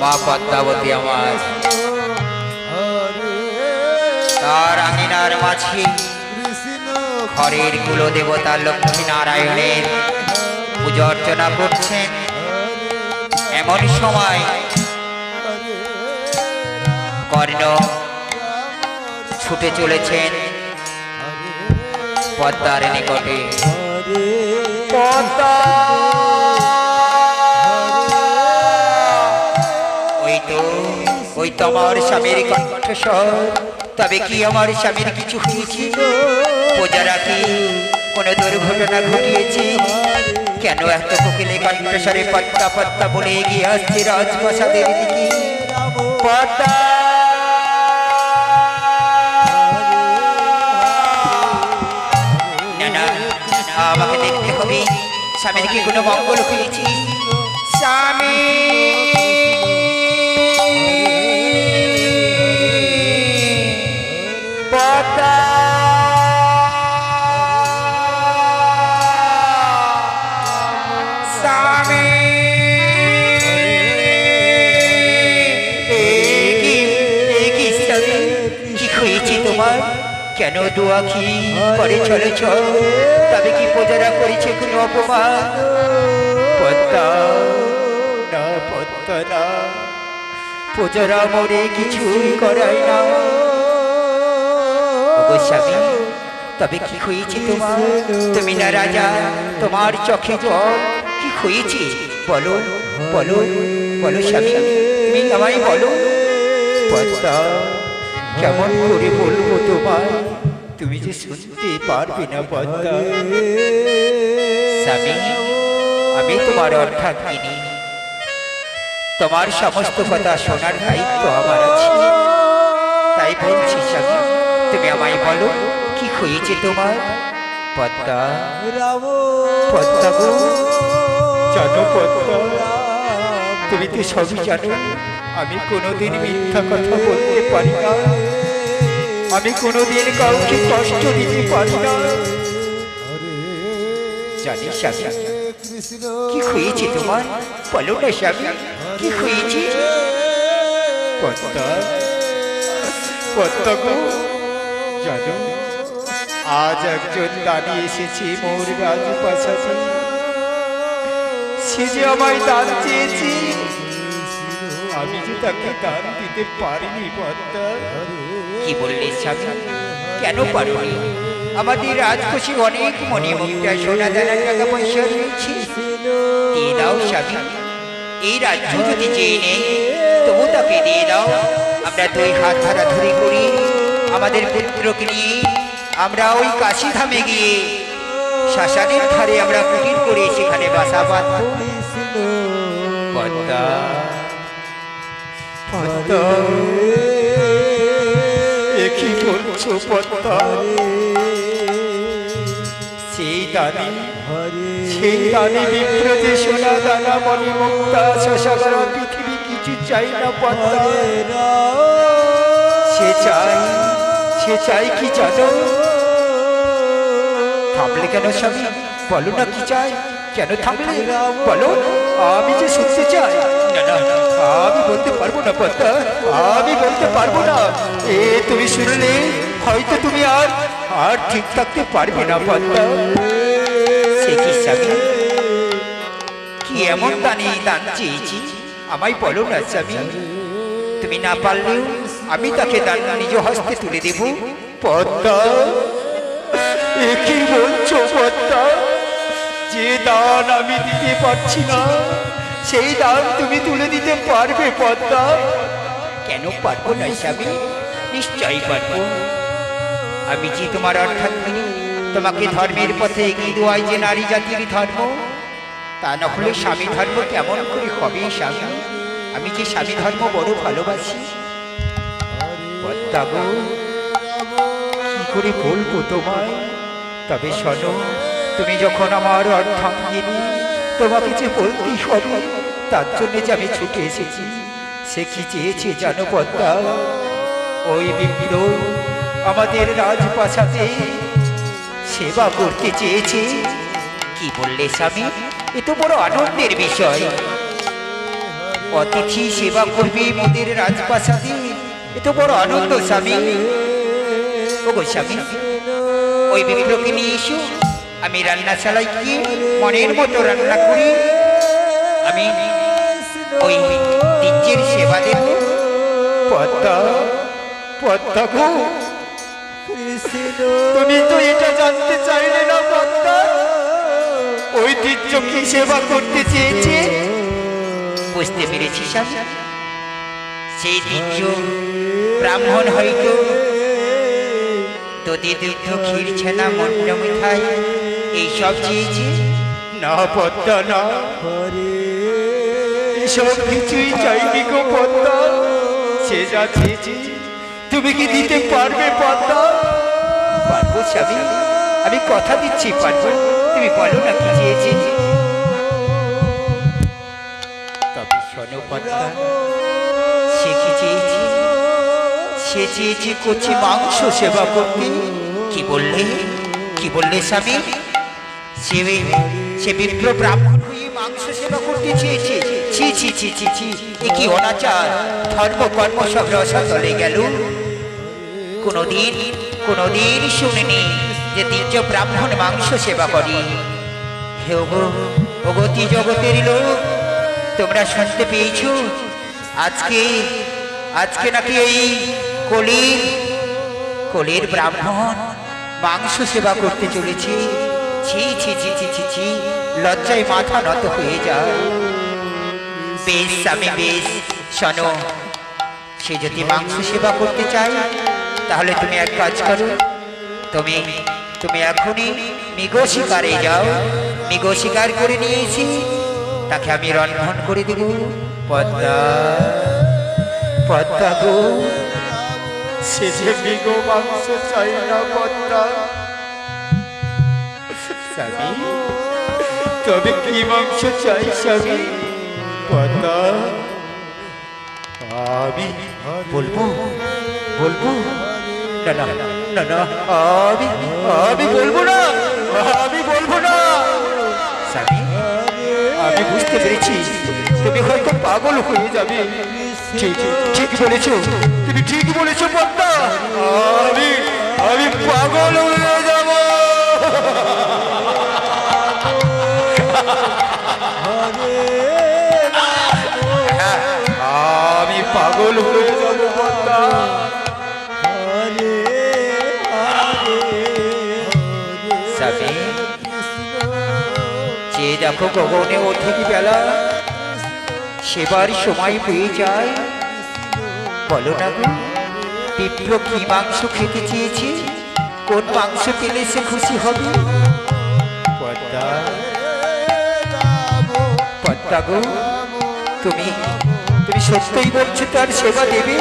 মা পদ্মাবতী আমার তার আঙিনার মাঝে ঘরের কুলদেবতা লক্ষ্মী নারায়ণের পূজা অর্চনা করছেন। এমন সময় কর্ণ ছুটে চলেছেন পদ্মার নিকটে। পদ্মা, ওই তো আমার স্বামীর কণ্ঠস্বর। তবে কি আমার স্বামীর কিছু হয়েছে? প্রজারা কি কোনো দুর্ঘটনা ঘটিয়েছে? কেন এত কোকিলে কণ্ঠস্বরে পদ্মা পদ্মা বলে এগিয়ে আসছে রাজপ্রাসাদের দিকে? পদ্মা, না না, আমাকে দেখতে হবে স্বামীর কি কোনো মঙ্গল হয়েছে। স্বামী, পদ্মা, স্বামী, কি হয়েছে তোমার? কেন দুয়াখি করে চলেছ? তবে কি প্রজারা করেছে কোনো অপমান? পদ্মা না, পদ্মা না, প্রজারা মরে কিছুই করায় না। স্বামী, তবে কি হয়েছে তোমার? তুমি না রাজা, তোমার চোখে জল, কি হয়েছে বলো বলো বলো স্বামী, তুমি আমায় বলো। পদ্মা, কেমন করে বলবো তোমায়, তুমি যে শুনতে পারবে না পদ্মা। স্বামী, আমি তোমার অর্থাৎ কিনি, তোমার সমস্ত কথা শোনার দায়িত্ব আমার আছে। তাই বলছি স্বামী, তুমি আমায় বলো কি হয়েছে তোমার। পদ্মা, পদ্মা গো, জানো পদ্মা, তুমি তো সবই জানো। আমি কোনোদিন মিথ্যা কথা বলতে পারি না, আমি কোনোদিন কাউকে কষ্ট দিতে পারি না। জানি স্বামী, কি হয়েছে তোমার বলো না স্বামী, কি হয়েছে? পদ্মা, পদ্মা গো, জানো আজ একজন দানি এসেছে মোর রাজপ্রাসাদে। সে যে আমায় দান চেয়েছি, আমি যে তাকে দান দিতে পারিনি। পদ্মা, কি বললে স্বামী, কেন পারোনি? আমাদের রাজকোষে অনেক মণিমুক্তা সোনা দানা টাকা পয়সা রয়েছে, দিয়ে দাও স্বামী। এই রাজ্য যদি চেয়ে নেই তবু তাকে দিয়ে দাও। আমরা দুই হাত ধরাধরি করি, আমাদের পুত্রকে নিয়ে আমরা ওই কাশী ধামে গিয়ে শ্মশানের ধারে আমরা কুটির করে সেখানে বাসা বাঁধব। পদ্মা, পদ্মা, কি বলছো পদ্মা? সেই দানি বিপ্র যে সোনা দানা মণিমুক্তা শশাগার পৃথিবী কিছু চাই না পদ্মা। সে চাই কি জানো? থামলে কেন স্বামী, বলো না কি চাই? কেন থামলে বলো, আমি যে শুনতে চাই। না না, আমি বলতে পারবো না পদ্মা, আমি বলতে পারবো না। তুমি শুনলে হয়তো তুমি আর ঠিক থাকতে পারবে না পদ্মা। সে কি স্বামী, কি এমন দান চেয়েছি আমায় বলো না স্বামী। তুমি না পারলেও আমি তাকে দান নিজ হস্তে তুলে দেব। পদ্মা, কি বলছো পদ্মা? যে দান আমি দিতে পারছি না সেই দান তুমি তুলে দিতে পারবে পদ্মা? কেন পারবো না স্বামী, নিশ্চয়ই পারবো। আমি যে তোমার অর্থাৎ কিনি, তোমাকে ধর্মের পথে এগিয়ে দেওয়াই যে নারী জাতির ধর্ম, তা না হলে স্বামী ধর্ম কেমন করে হবে স্বামী? আমি যে স্বামী ধর্ম বড় ভালোবাসি। পদ্মা গো, কি করে বলবো তোমায়? তবে শোনো, তুমি যখন আমার অর্ধাঙ্গিনী, তোমাকে যে বলতেই হবে, তার জন্য যে আমি ছুটে এসেছি। সে কি চেয়েছে জানো পদ্মা? ওই বিপ্র আমাদের রাজপ্রাসাদে সেবা করতে চেয়েছে। কি বললে স্বামী? এ তো বড় আনন্দের বিষয়। অতিথি সেবা করবে মোদের রাজপ্রাসাদে, এ তো বড় আনন্দ স্বামী। ও গো স্বামী, ওই বিপ্রকে নিয়ে এসো, আমি রান্নাশালায় গিয়ে মনের মতো রান্না করি। আমি ওই তিজ্জের সেবা দেব। পদ্মা, পদ্মা গো, তুমি তো এটা জানতে চাইলে না পদ্মা, ওই তিজ্জ কি সেবা করতে চেয়েছে? বুঝতে পেরেছি স্বামী, সেই তিজ্জ ব্রাহ্মণ হয়তো দধি দুগ্ধ ক্ষীর ছানা মন্ড মিঠাই এইসব চেয়েছে। না পদ্মা না, এসব কিছুই চাইনি গো পদ্মা। সে যা চেয়েছে তুমি কি দিতে পারবে পদ্মা? পারবো স্বামী, আমি কথা দিচ্ছি পারবো। তুমি বলো না কি চেয়েছে। তবে শোনো পদ্মা, সে কি চেয়েছে? সে চেয়েছে কচি মাংস সেবা করতে। কি বললে, কি বললে স্বামী? সে বিপ্র ব্রাহ্মণ হয়ে মাংস সেবা করতে চেয়েছে? ছি ছি ছি ছি ছি, এ কি অনাচার! ধর্ম কর্ম সব রসাতলে গেল। কোনোদিন শুনিনি যে তির্য ব্রাহ্মণ মাংস সেবা করে। হে ওগো, ওগো জগতের লোক, তোমরা শুনতে পেয়েছো? আজকে নাকি এই কলির ব্রাহ্মণ মাংস সেবা করতে চলেছে। ছি ছি ছি ছি ছি ছি, লজ্জায় মাথা নত হয়ে যায়। বেশ আমি বেশ, শোনো, সে যদি মাংস সেবা করতে চায় তাহলে তুমি এক কাজ করো, তুমি এখনই মৃগ শিকারে যাও। মৃগ শিকার করে নিয়েছি, তাকে আমি রন্ধন করে দেব। পদ্মা, পদ্মা গো, সে যে মৃগ মাংস চাই না পদ্মা। স্বামী, তবে কি মাংস চাই স্বামী? পদ্মা, আমি বলবো বলবো না না না না, আমি বলবো না, আমি বলবো না। স্বামী, আমি বুঝতে পেরেছি তুমি হয়তো পাগল হয়ে যাবে। ঠিক বলেছো, তুমি ঠিক বলেছো পদ্মা, আমি পাগল হয়ে যাব। আমি পাগল হয়ে যাব পদ্মা। স্বামী, চেয়ে দেখো গগনে ওঠে কি বেলা, সেবার সময় পেয়ে যায়। বলো না গো, বিপ্র কি মাংস খেতে চেয়েছে? কোন মাংস পেলে সে খুশি হবে? পদ্মা, পদ্মা গো, তুমি সত্যই বলছো তার সেবা দেবে?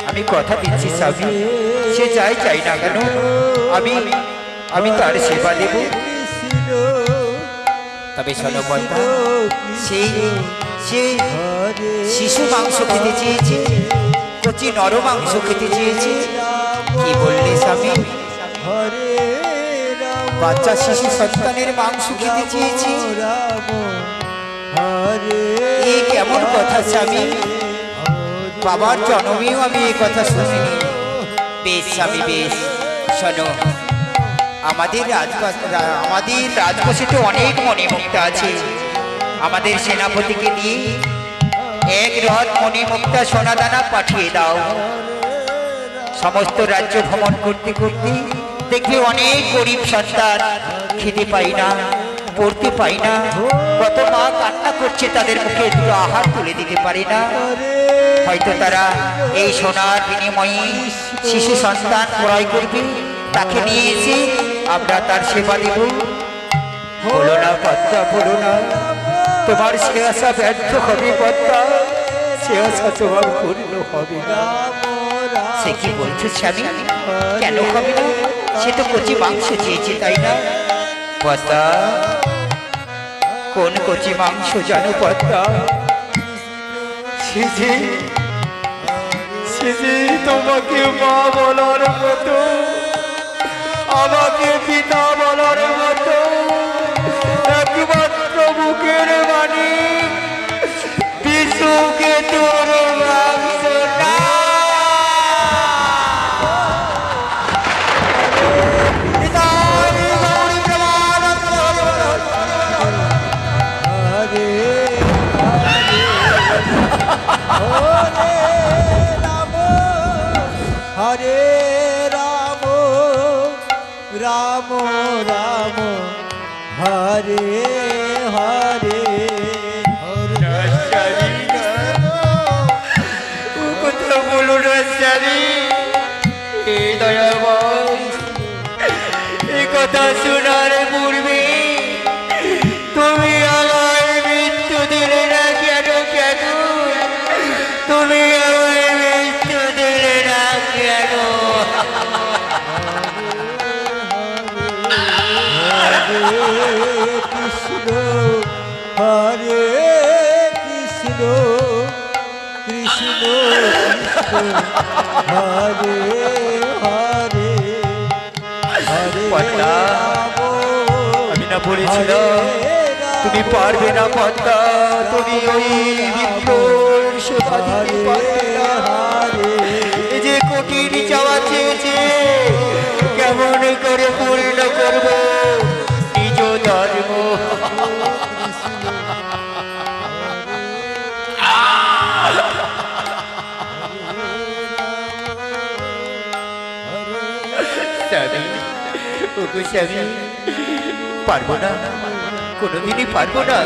আমি কথা দিচ্ছি স্বামী, সে যাই চাই না কেন আমি তার সেবা দেব। তবে শোনো পদ্মা, সে শিশু মাংস খেতে চেয়েছে, কচি নর মাংস খেতে চেয়েছে। কি বললে স্বামী? বাচ্চা শিশু সন্তানের মাংস খেতে চেয়েছে। এ কেমন কথা স্বামী? বাবার জন্মেও আমি এই কথা শুনিনি। বেশ স্বামী বেশ, শোনো, আমাদের রাজকোষে তো অনেক মণিমুক্তা আছে। আমাদের সেনাপতিকে দিয়ে এক রথ মণিমুক্তা সোনাদানা পাঠিয়ে দাও। সমস্ত রাজ্য ভ্রমণ করতে করতে দেখবে অনেক গরিব সন্তান খেতে পাই না, পড়তে পাই না। কত মা কান্না করছে, তাদের মুখে দুটো আহার তুলে দিতে পারি না। হয়তো তারা এই সোনার বিনিময়ে শিশু সন্তান ক্রয় করবে, তাকে নিয়ে এসে আমরা তার সেবা দেব। বলো না পদ্মা, বলো না, তোমার সে আশা ব্যর্থ হবে পদ্মা, সে আশা তোমার পূর্ণ হবে না। সে কি বলছো স্বামী? কেন হবে না? সে তো কচি মাংস চেয়েছে, তাই না? পদ্মা, কোন কচি মাংস জানো পদ্মা? সে যে তোমাকে মা বলার মতো, আমাকে পিতা বলার মতো, একমাত্র বুকের মানিক, বীজ রাম রাম হরে হরে না স্বামী না, ও কথা বলো না স্বামী। হে দয়াময়, এই কথা শোনার পূর্বে তুমি আমার মৃত্যু দিলে না কেন? কেন তুমি আমার মৃত্যু দিলে না কেন? কৃষ্ণ হরে কৃষ্ণ কৃষ্ণ হরে হরে হরে পদ্মা, রাম আমি না বলেছিলাম তুমি পারবে না পদ্মা, তুমি ওই বিপ্লর শোভা দিতে পারবে না। এই যে কঠিন চাওয়া চেয়েছে, কেমন করে পূর্ণ করব নিজ ধর্ম? স্বামী, ওগো স্বামী, পারবো না, কোনোদিনই পারবো না।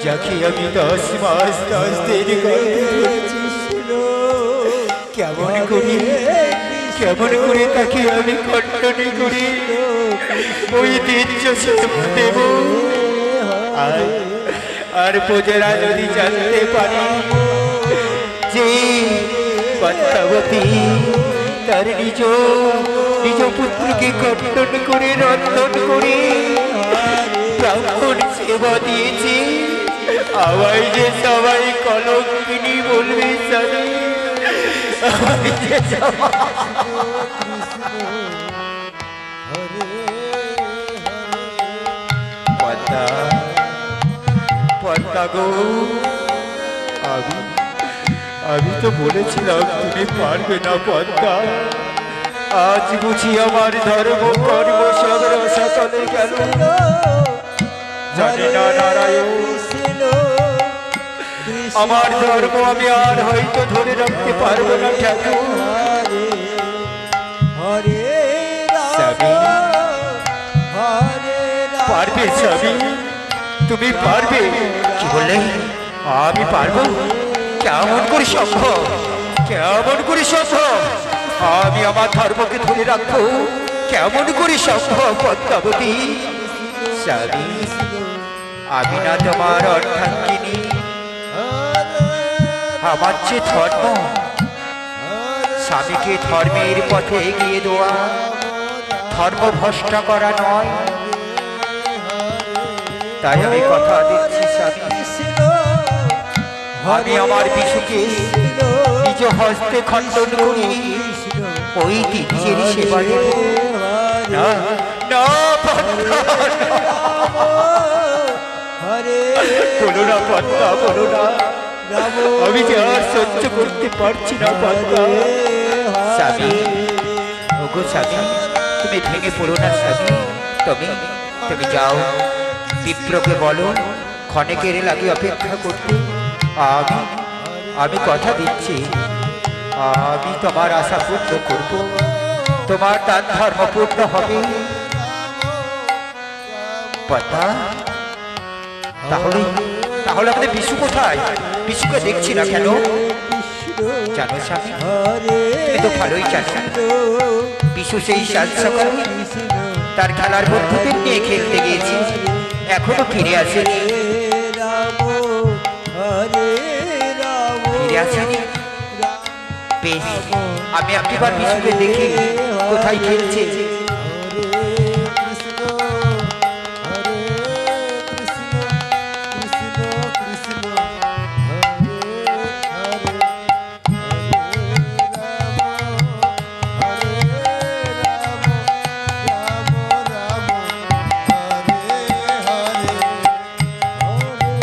যাকে আমি 10 মাস 10 দিন গর্ভে ধরেছি, কেমন করে তাকে আমি কণ্ঠনে করি ওই দিচ্ছ দেব। আর প্রজারা যদি জানতে পারি যে পদ্মাবতী তার নিজ পুত্রকে কণ্ঠন করে রন্ধন করে ব্রাহ্মণ সেবা দিয়েছে, আমায় যে সবাই কলঙ্কিনী বলবে স্বামী। পদ্মা, পদ্মা গো, আমি তো বলেছিলাম তুমি পারবে না পদ্মা। আজ বুঝি আমার ধর্ম কর্ম সব রসাতলে গেল। জানি না নারায়ণ, আমার ধর্ম আমি আর হয়তো ধরে রাখতে পারবো না ঠাকুর। স্বামী, পারবে স্বামী, তুমি পারবে? কি বললে? আমি পারবো? কেমন করে সম্ভব? কেমন করে সম্ভব? আমি আমার ধর্মকে ধরে রাখবো কেমন করে সম্ভব পদ্মাবতী? স্বামী, আমি না তোমার অর্ধাঙ্গিনী। আমার যে ধর্ম, স্বামীকে ধর্মের পথে এগিয়ে দেওয়া, ধর্ম ভ্রষ্ট করা নয়। তাই আমি কথা দিচ্ছি স্বামী, আমি আমার বিশুকে নিজ হস্তে খণ্ডন করি ওই দিচ্ছের সেবা দেব না। না পদ্মা, বলো না পদ্মা, বলো না, আমি যে আর সহ্য করতে পারছি না পদ্মা। স্বামী, ওগো স্বামী, তুমি ভেঙে পড়ো না স্বামী। তুমি যাও, বিপ্রকে বলো ক্ষণেকের লাগে অপেক্ষা করতে। আমি কথা দিচ্ছি, আমি তোমার আশা পূর্ণ করব, তোমার তার ধর্ম পূর্ণ হবে পদ্মা। তাহলে আমাদের বিশু কোথায়? বিশুকে দেখছি না কেন? জানো স্বামী, তুমি তো ভালোই জানো বিশু সেই সাত সকালে তার খেলার বন্ধুদের নিয়ে খেলতে গিয়েছি, এখনো ফিরে আসেনি। ফিরে আসেনি? বেশ, আমি একবার বিশুকে দেখি কোথায় খেলছে